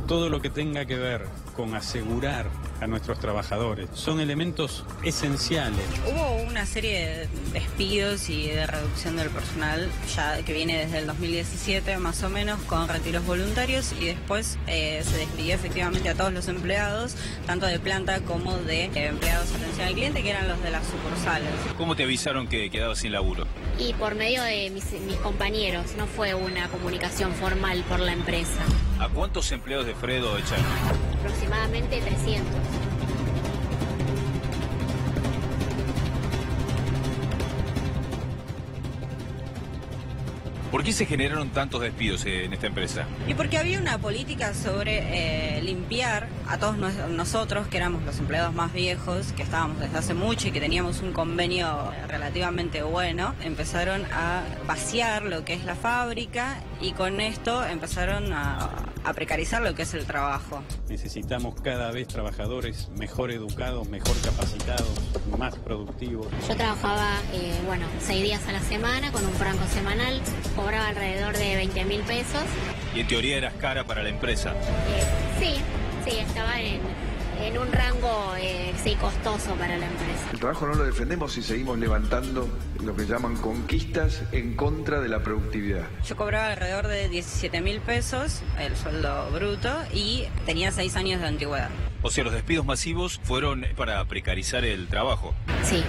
Todo lo que tenga que ver con asegurar a nuestros trabajadores son elementos esenciales. Hubo una serie de despidos y de reducción del personal ya que viene desde el 2017 más o menos, con retiros voluntarios, y después se despidió efectivamente a todos los empleados, tanto de planta como de empleados de atención al cliente, que eran los de las sucursales. ¿Cómo te avisaron que quedabas sin laburo? Y por medio de mis compañeros, no fue una comunicación formal por la empresa. ¿A cuántos empleados de Fredo echaron? Aproximadamente 300. ¿Por qué se generaron tantos despidos en esta empresa? Y porque había una política sobre limpiar a todos nosotros, que éramos los empleados más viejos, que estábamos desde hace mucho y que teníamos un convenio relativamente bueno. Empezaron a vaciar lo que es la fábrica y con esto empezaron a precarizar lo que es el trabajo. Necesitamos cada vez trabajadores mejor educados, mejor capacitados, más productivos. Yo trabajaba, 6 días a la semana con un franco semanal, cobraba alrededor de 20.000 pesos. Y en teoría eras cara para la empresa. Sí, estaba en un rango costoso para la empresa. El trabajo no lo defendemos y seguimos levantando lo que llaman conquistas en contra de la productividad. Yo cobraba alrededor de 17.000 pesos, el sueldo bruto, y tenía 6 años de antigüedad. O sea, los despidos masivos fueron para precarizar el trabajo. Sí,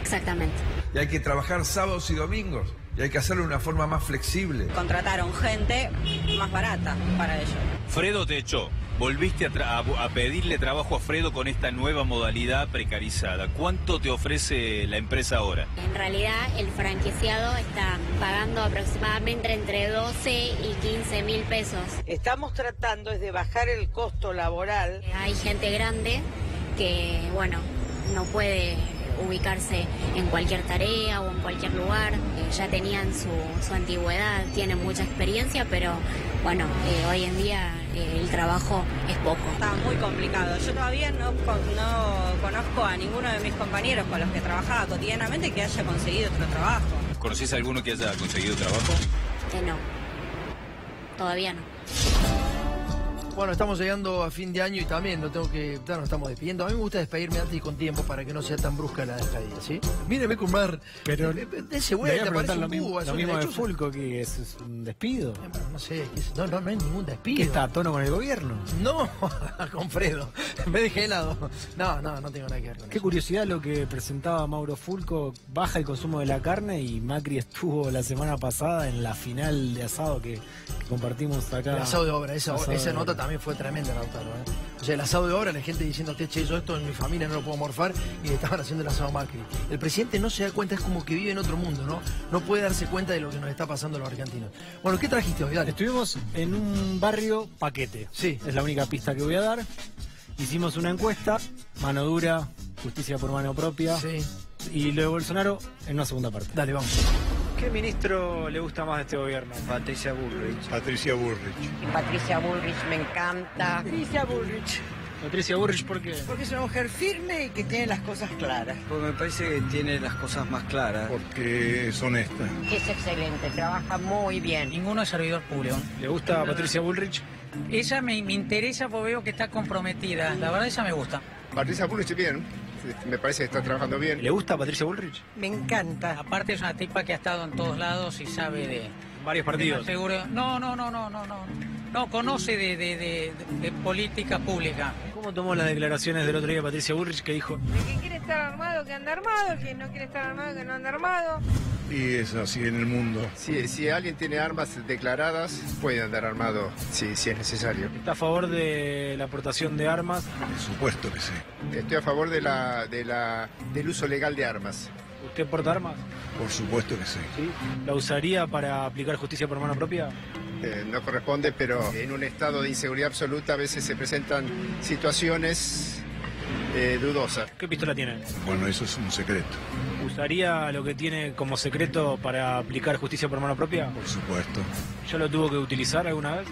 exactamente. Y hay que trabajar sábados y domingos. Y hay que hacerlo de una forma más flexible. Contrataron gente más barata para ello. Fredo te echó. Volviste a pedirle trabajo a Fredo con esta nueva modalidad precarizada. ¿Cuánto te ofrece la empresa ahora? En realidad, el franquiciado está pagando aproximadamente entre 12 y 15.000 pesos. Estamos tratando de bajar el costo laboral. Hay gente grande que, no puede ubicarse en cualquier tarea o en cualquier lugar. Ya tenían su antigüedad, tienen mucha experiencia, pero hoy en día el trabajo es poco. Está muy complicado. Yo todavía no conozco a ninguno de mis compañeros con los que trabajaba cotidianamente que haya conseguido otro trabajo. ¿Conocés a alguno que haya conseguido trabajo? No, todavía no. Bueno, estamos llegando a fin de año y también nos estamos despidiendo. A mí me gusta despedirme antes y con tiempo para que no sea tan brusca la despedida, ¿sí? Míreme con mar. Pero ese güey te parece lo un mismo, cubo, lo mismo de Fulco, que es un despido. No sé, no hay ningún despido. ¿Qué está a tono con el gobierno? No, con Fredo. Me dejé helado. No tengo nada que ver con Qué eso. curiosidad lo que presentaba Mauro Fulco. Baja el consumo de la carne y Macri estuvo la semana pasada en la final de asado que compartimos acá. El asado de obra, esa nota también fue tremenda, Lautaro. O sea, el asado de obra, la gente diciendo, che, yo esto en mi familia no lo puedo morfar, y le estaban haciendo el asado a Macri. El presidente no se da cuenta, es como que vive en otro mundo, ¿no? No puede darse cuenta de lo que nos está pasando a los argentinos. Bueno, ¿qué trajiste hoy? Dale. Estuvimos en un barrio Paquete. Sí. Es la única pista que voy a dar. Hicimos una encuesta, mano dura, justicia por mano propia. Sí. Y lo de Bolsonaro en una segunda parte. Dale, vamos. ¿Qué ministro le gusta más de este gobierno? Patricia Bullrich. Patricia Bullrich. Patricia Bullrich me encanta. Patricia Bullrich. Patricia Bullrich, ¿por qué? Porque es una mujer firme y que tiene las cosas claras. Porque me parece que tiene las cosas más claras. Porque es honesta. Es excelente, trabaja muy bien. Ninguno es servidor público. ¿Le gusta Patricia Bullrich? Ella me interesa porque veo que está comprometida. La verdad, ella me gusta. Patricia Bullrich bien. Me parece que está trabajando bien. ¿Le gusta Patricia Bullrich? Me encanta. Aparte es una tipa que ha estado en todos lados y sabe de varios partidos. Seguro. No. No, conoce de política pública. ¿Cómo tomó las declaraciones del otro día de Patricia Bullrich, que dijo? El que quiere estar armado, que anda armado. El que no quiere estar armado, que no anda armado. Y es así en el mundo. Si alguien tiene armas declaradas, puede andar armado si es necesario. ¿Está a favor de la aportación de armas? Por supuesto que sí. Estoy a favor del uso legal de armas. ¿Usted porta armas? Por supuesto que sí. ¿Sí? ¿La usaría para aplicar justicia por mano propia? no corresponde, pero en un estado de inseguridad absoluta a veces se presentan situaciones dudosas. ¿Qué pistola tiene? Bueno, eso es un secreto. ¿Usaría lo que tiene como secreto para aplicar justicia por mano propia? Por supuesto. ¿Ya lo tuvo que utilizar alguna vez?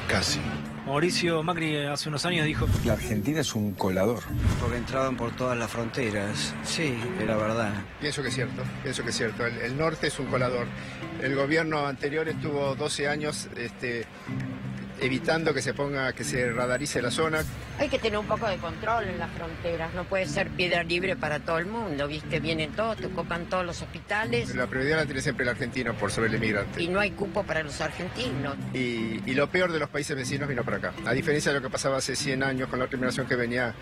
Casi. Mauricio Macri hace unos años dijo: la Argentina es un colador. Porque entraban por todas las fronteras. Sí, era verdad. Pienso que es cierto. El norte es un colador. El gobierno anterior estuvo 12 años evitando que se radarice la zona. Hay que tener un poco de control en las fronteras, no puede ser piedra libre para todo el mundo, ¿viste? Vienen todos, te ocupan todos los hospitales. La prioridad la tiene siempre el argentino por sobre el inmigrante. Y no hay cupo para los argentinos. Y lo peor de los países vecinos vino para acá. A diferencia de lo que pasaba hace 100 años con la otra inmigración que venía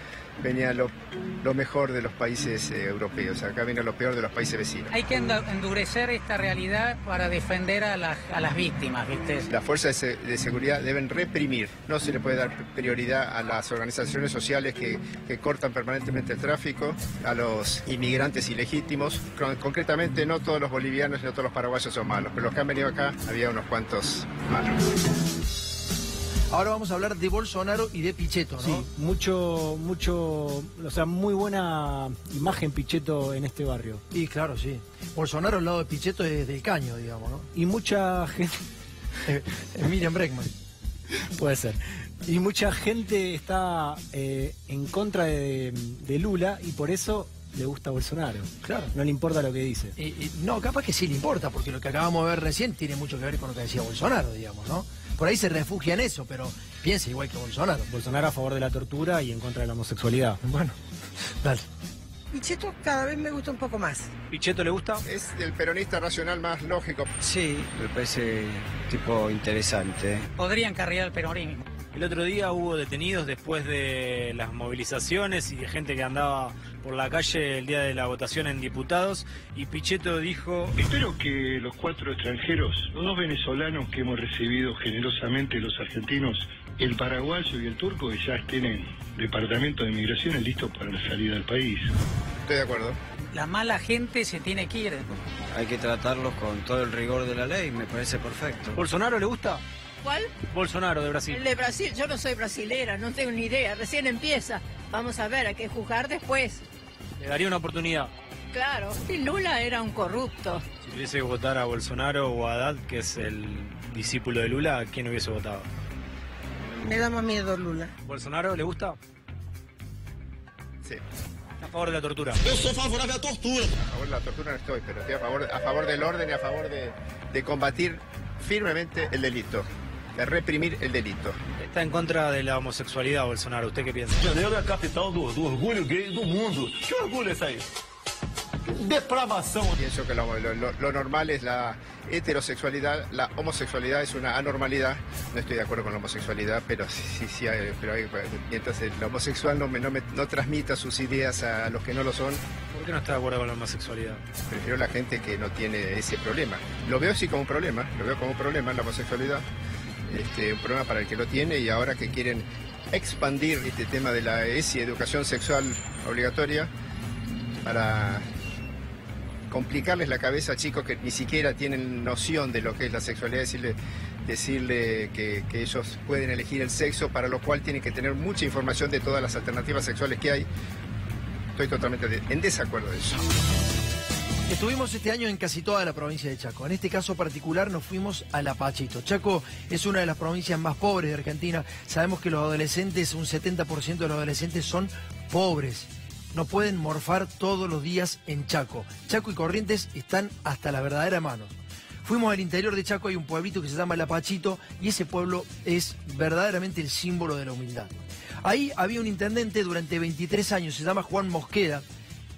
lo mejor de los países europeos. Acá viene lo peor de los países vecinos. Hay que endurecer esta realidad para defender a las víctimas, ¿viste? Las fuerzas de seguridad deben reprimir. No se le puede dar prioridad a las organizaciones sociales que cortan permanentemente el tráfico, a los inmigrantes ilegítimos. Concretamente, no todos los bolivianos ni todos los paraguayos son malos, pero los que han venido acá había unos cuantos malos. Ahora vamos a hablar de Bolsonaro y de Pichetto, ¿no? Sí, o sea, muy buena imagen Pichetto en este barrio. Y claro, sí. Bolsonaro al lado de Pichetto es del caño, digamos, ¿no? Y mucha gente... Miriam Bregman. Puede ser. Y mucha gente está en contra de Lula y por eso le gusta Bolsonaro. Claro. No le importa lo que dice. No, capaz que sí le importa, porque lo que acabamos de ver recién tiene mucho que ver con lo que decía Bolsonaro, digamos, ¿no? Por ahí se refugia en eso, pero piensa igual que Bolsonaro. Bolsonaro a favor de la tortura y en contra de la homosexualidad. Bueno, dale. Pichetto cada vez me gusta un poco más. ¿Pichetto le gusta? Es el peronista racional más lógico. Sí, me parece tipo interesante. Podrían cargar el peronismo. El otro día hubo detenidos después de las movilizaciones y de gente que andaba por la calle el día de la votación en diputados, y Pichetto dijo: espero que los 4 extranjeros, los 2 venezolanos que hemos recibido generosamente los argentinos, el paraguayo y el turco, que ya estén en departamento de migraciones listos para la salida del país. Estoy de acuerdo. La mala gente se tiene que ir. Hay que tratarlos con todo el rigor de la ley, me parece perfecto. ¿Bolsonaro le gusta? ¿Cuál? Bolsonaro, de Brasil. El de Brasil, yo no soy brasilera, no tengo ni idea, recién empieza. Vamos a ver, hay que juzgar después. Le daría una oportunidad. Claro, y Lula era un corrupto. Si tuviese que votar a Bolsonaro o a Haddad, que es el discípulo de Lula, ¿a quién hubiese votado? Me da más miedo Lula. ¿Bolsonaro le gusta? Sí. ¿A favor de la tortura? Yo soy favorable a la tortura. A favor de la tortura no estoy, pero estoy a favor del orden y a favor de combatir firmemente el delito, de reprimir el delito. Está en contra de la homosexualidad, Bolsonaro. ¿Usted qué piensa? Janeiro é a capital do orgulho gay do mundo. ¿Qué orgulho es ahí? Depravación. Pienso que lo normal es la heterosexualidad, la homosexualidad es una anormalidad. No estoy de acuerdo con la homosexualidad, pero sí hay, mientras el homosexual no transmita sus ideas a los que no lo son. ¿Por qué no está de acuerdo con la homosexualidad? Prefiero la gente que no tiene ese problema. Lo veo sí como un problema, la homosexualidad. Un problema para el que lo tiene, y ahora que quieren expandir este tema de la ESI, educación sexual obligatoria, para complicarles la cabeza a chicos que ni siquiera tienen noción de lo que es la sexualidad, decirle que ellos pueden elegir el sexo, para lo cual tienen que tener mucha información de todas las alternativas sexuales que hay. Estoy totalmente en desacuerdo de eso. Estuvimos este año en casi toda la provincia de Chaco. En este caso particular nos fuimos a La Pachito. Chaco es una de las provincias más pobres de Argentina. Sabemos que los adolescentes, un 70% de los adolescentes son pobres. No pueden morfar todos los días en Chaco. Chaco y Corrientes están hasta la verdadera mano. Fuimos al interior de Chaco, hay un pueblito que se llama La Pachito, y ese pueblo es verdaderamente el símbolo de la humildad. Ahí había un intendente durante 23 años, se llama Juan Mosqueda.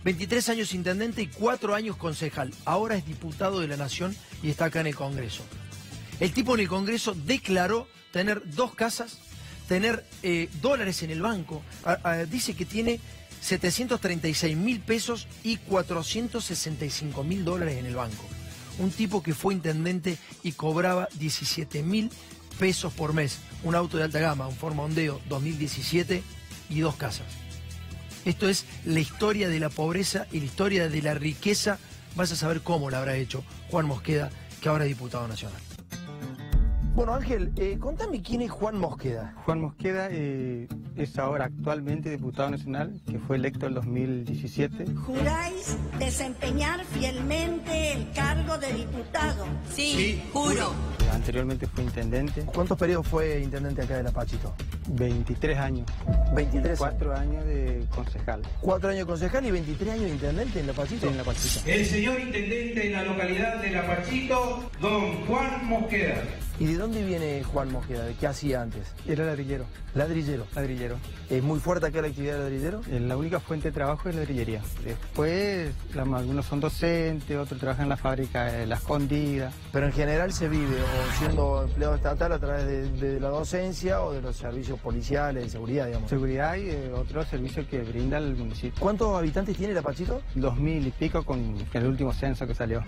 23 años intendente y 4 años concejal. Ahora es diputado de la Nación y está acá en el Congreso. El tipo en el Congreso declaró tener 2 casas, tener dólares en el banco. Dice que tiene 736.000 pesos y 465.000 dólares en el banco. Un tipo que fue intendente y cobraba 17.000 pesos por mes. Un auto de alta gama, un Ford Mondeo 2017 y 2 casas. Esto es la historia de la pobreza y la historia de la riqueza. Vas a saber cómo la habrá hecho Juan Mosqueda, que ahora es diputado nacional. Bueno, Ángel, contame quién es Juan Mosqueda. Juan Mosqueda es ahora actualmente diputado nacional, que fue electo en 2017. ¿Juráis desempeñar fielmente el cargo de diputado? Sí, juro. Anteriormente fue intendente. ¿Cuántos periodos fue intendente acá de La Pachito? 23 años. 23 4 años de concejal. 4 años de concejal y 23 años de intendente en La Pachito. Sí, en La Pachito. El señor intendente en la localidad de La Pachito, don Juan Mosqueda. ¿Y de dónde viene Juan Mosqueda? ¿De qué hacía antes? Era ladrillero. ¿Ladrillero? Ladrillero. ¿Es muy fuerte acá la actividad de ladrillero? La única fuente de trabajo es ladrillería. Después, algunos son docentes, otros trabajan en la fábrica de La Escondida. Pero en general se vive o siendo empleado estatal a través de la docencia o de los servicios policiales, de seguridad, digamos. Seguridad y otros servicios que brinda el municipio. ¿Cuántos habitantes tiene La Pachito? 2000 y pico con el último censo que salió.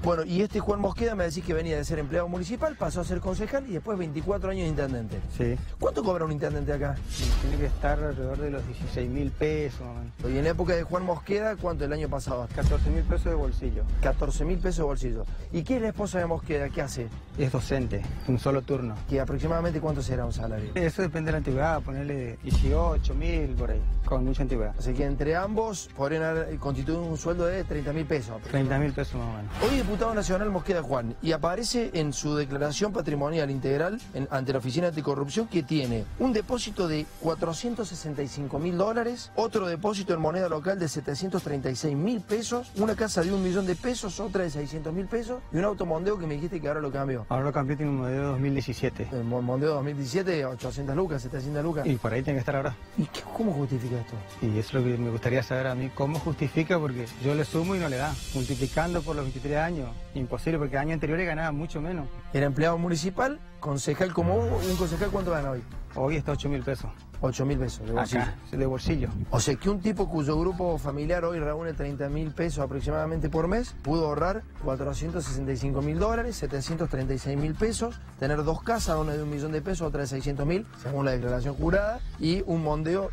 Bueno, y este Juan Mosqueda me decís que venía de ser empleado municipal, pasó a ser concejal y después 24 años de intendente. Sí. ¿Cuánto cobra un intendente acá? Tiene que estar alrededor de los 16.000 pesos. Y en época de Juan Mosqueda, ¿cuánto el año pasado? 14.000 pesos de bolsillo. 14.000 pesos de bolsillo. ¿Y qué es la esposa de Mosqueda? ¿Qué hace? Es docente, un solo turno. ¿Y aproximadamente cuánto será un salario? Eso depende de la antigüedad, ponerle 18.000 por ahí, con mucha antigüedad. Así que entre ambos podrían constituir un sueldo de 30.000 pesos. 30.000 pesos más o menos. Hoy diputado nacional Mosqueda Juan, y aparece en su declaración patrimonial integral ante la Oficina Anticorrupción que tiene un depósito de $465.000, otro depósito en moneda local de 736.000 pesos, una casa de 1 millón de pesos, otra de 600.000 pesos y un auto Mondeo que me dijiste que ahora lo cambió. Ahora lo cambió, tiene un Mondeo 2017. El Mondeo 2017, 800 lucas, 700 lucas. Y por ahí tiene que estar ahora. ¿Y cómo justifica esto? Y eso es lo que me gustaría saber a mí, cómo justifica, porque yo le sumo y no le da. Multiplicando por los 23 años, imposible, porque años anteriores ganaba mucho menos. Era empleado municipal, concejal como vos, un concejal, ¿cuánto gana hoy? Hoy está 8.000 pesos. 8.000 pesos de bolsillo. Acá, de bolsillo. O sea que un tipo cuyo grupo familiar hoy reúne 30.000 pesos aproximadamente por mes, pudo ahorrar $465.000, 736.000 pesos, tener 2 casas, una de 1 millón de pesos, otra de 600.000, según la declaración jurada, y un Mondeo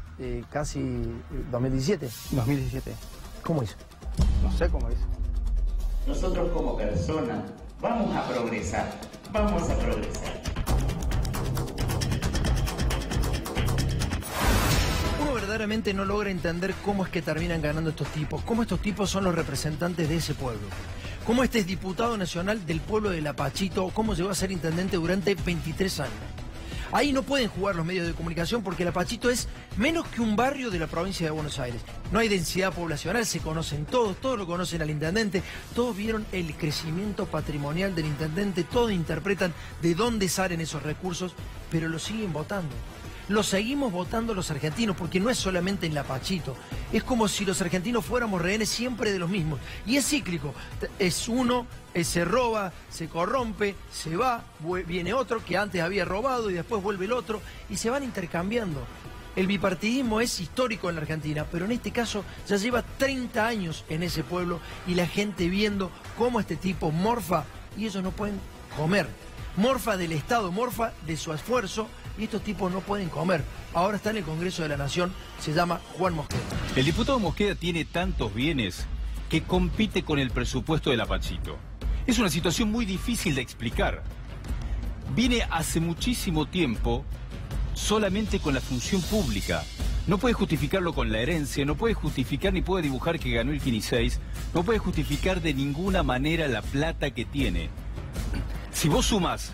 casi 2017. 2017. ¿Cómo hizo? No sé cómo hizo. Nosotros como personas vamos a progresar, vamos a progresar. Uno verdaderamente no logra entender cómo es que terminan ganando estos tipos, cómo estos tipos son los representantes de ese pueblo. Cómo este es diputado nacional del pueblo de La Pachito, cómo llegó a ser intendente durante 23 años. Ahí no pueden jugar los medios de comunicación porque La Pachito es menos que un barrio de la provincia de Buenos Aires. No hay densidad poblacional, se conocen todos lo conocen al intendente, todos vieron el crecimiento patrimonial del intendente, todos interpretan de dónde salen esos recursos, pero lo siguen votando. Lo seguimos votando los argentinos, porque no es solamente en La Pachito. Es como si los argentinos fuéramos rehenes siempre de los mismos. Y es cíclico. Es uno, se roba, se corrompe, se va, viene otro que antes había robado y después vuelve el otro, y se van intercambiando. El bipartidismo es histórico en la Argentina, pero en este caso ya lleva 30 años en ese pueblo y la gente viendo cómo este tipo morfa y ellos no pueden comer. Morfa del Estado, morfa de su esfuerzo, y estos tipos no pueden comer. Ahora está en el Congreso de la Nación, se llama Juan Mosqueda. El diputado Mosqueda tiene tantos bienes que compite con el presupuesto de La Pachito. Es una situación muy difícil de explicar. Viene hace muchísimo tiempo solamente con la función pública. No puede justificarlo con la herencia, no puede justificar ni puede dibujar que ganó el 15, no puede justificar de ninguna manera la plata que tiene. Si vos sumás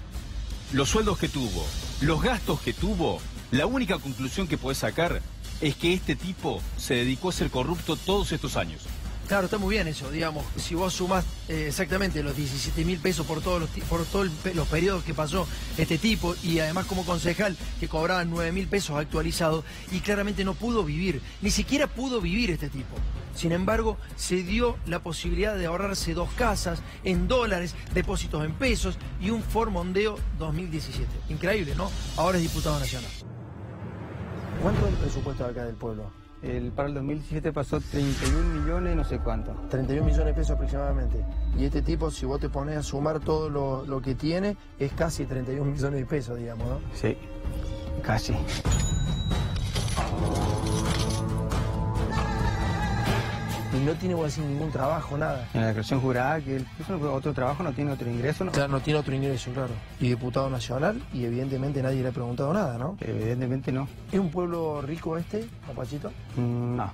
los sueldos que tuvo, los gastos que tuvo, la única conclusión que podés sacar es que este tipo se dedicó a ser corrupto todos estos años. Claro, está muy bien eso, digamos, si vos sumás exactamente los 17.000 pesos por todos los periodos que pasó este tipo y además como concejal que cobraban 9.000 pesos actualizados y claramente no pudo vivir, ni siquiera pudo vivir este tipo. Sin embargo, se dio la posibilidad de ahorrarse 2 casas en dólares, depósitos en pesos y un Ford Mondeo 2017. Increíble, ¿no? Ahora es diputado nacional. ¿Cuánto es el presupuesto de acá del pueblo? Para el 2017 pasó 31 millones, no sé cuánto. 31 millones de pesos aproximadamente. Y este tipo, si vos te pones a sumar todo lo que tiene, es casi 31 millones de pesos, digamos, ¿no? Sí, casi. Y no tiene, voy a decir, ningún trabajo, nada. En la declaración jurada que él puso otro trabajo, no tiene otro ingreso, ¿no? Claro, no tiene otro ingreso, claro. Y diputado nacional, y evidentemente nadie le ha preguntado nada, ¿no? Evidentemente no. ¿Es un pueblo rico este, Papachito? No.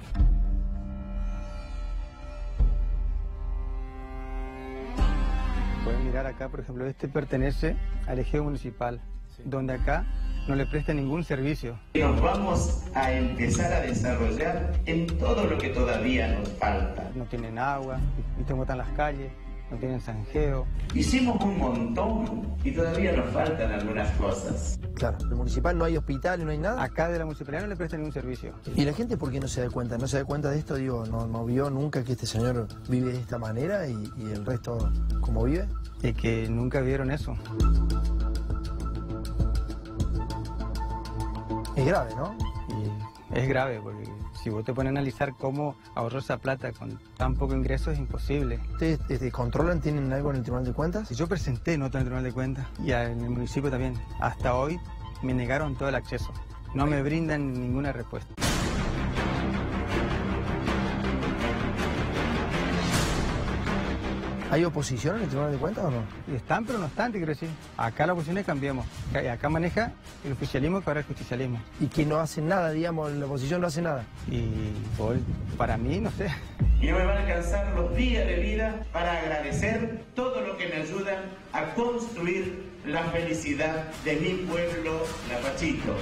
Pueden mirar acá, por ejemplo, este pertenece al ejido municipal, donde acá no le presta ningún servicio. Nos vamos a empezar a desarrollar en todo lo que todavía nos falta. No tienen agua, y cómo están las calles, no tienen zanjeo. Hicimos un montón y todavía nos faltan algunas cosas. Claro, el municipal no hay hospital y no hay nada. Acá de la municipalidad no le presta ningún servicio. ¿Y la gente por qué no se da cuenta? ¿No se da cuenta de esto? Digo, ¿no vio nunca que este señor vive de esta manera y el resto cómo vive? Es que nunca vieron eso. Es grave, ¿no? Y es grave porque si vos te pones a analizar cómo ahorró esa plata con tan poco ingreso es imposible. ¿Ustedes controlan, tienen algo en el Tribunal de Cuentas? Yo presenté nota en el Tribunal de Cuentas y en el municipio también. Hasta hoy me negaron todo el acceso. No me brindan ninguna respuesta. ¿Hay oposición en el Tribunal de Cuentas o no? Están, pero no están, te quiero decir. Acá la oposición es Cambiemos. Acá maneja el oficialismo que ahora es justicialismo. ¿Y que no hacen nada, digamos, la oposición no hace nada? Y para mí, no sé. Y no me van a alcanzar los días de vida para agradecer todo lo que me ayudan a construir la felicidad de mi pueblo, Lapachito.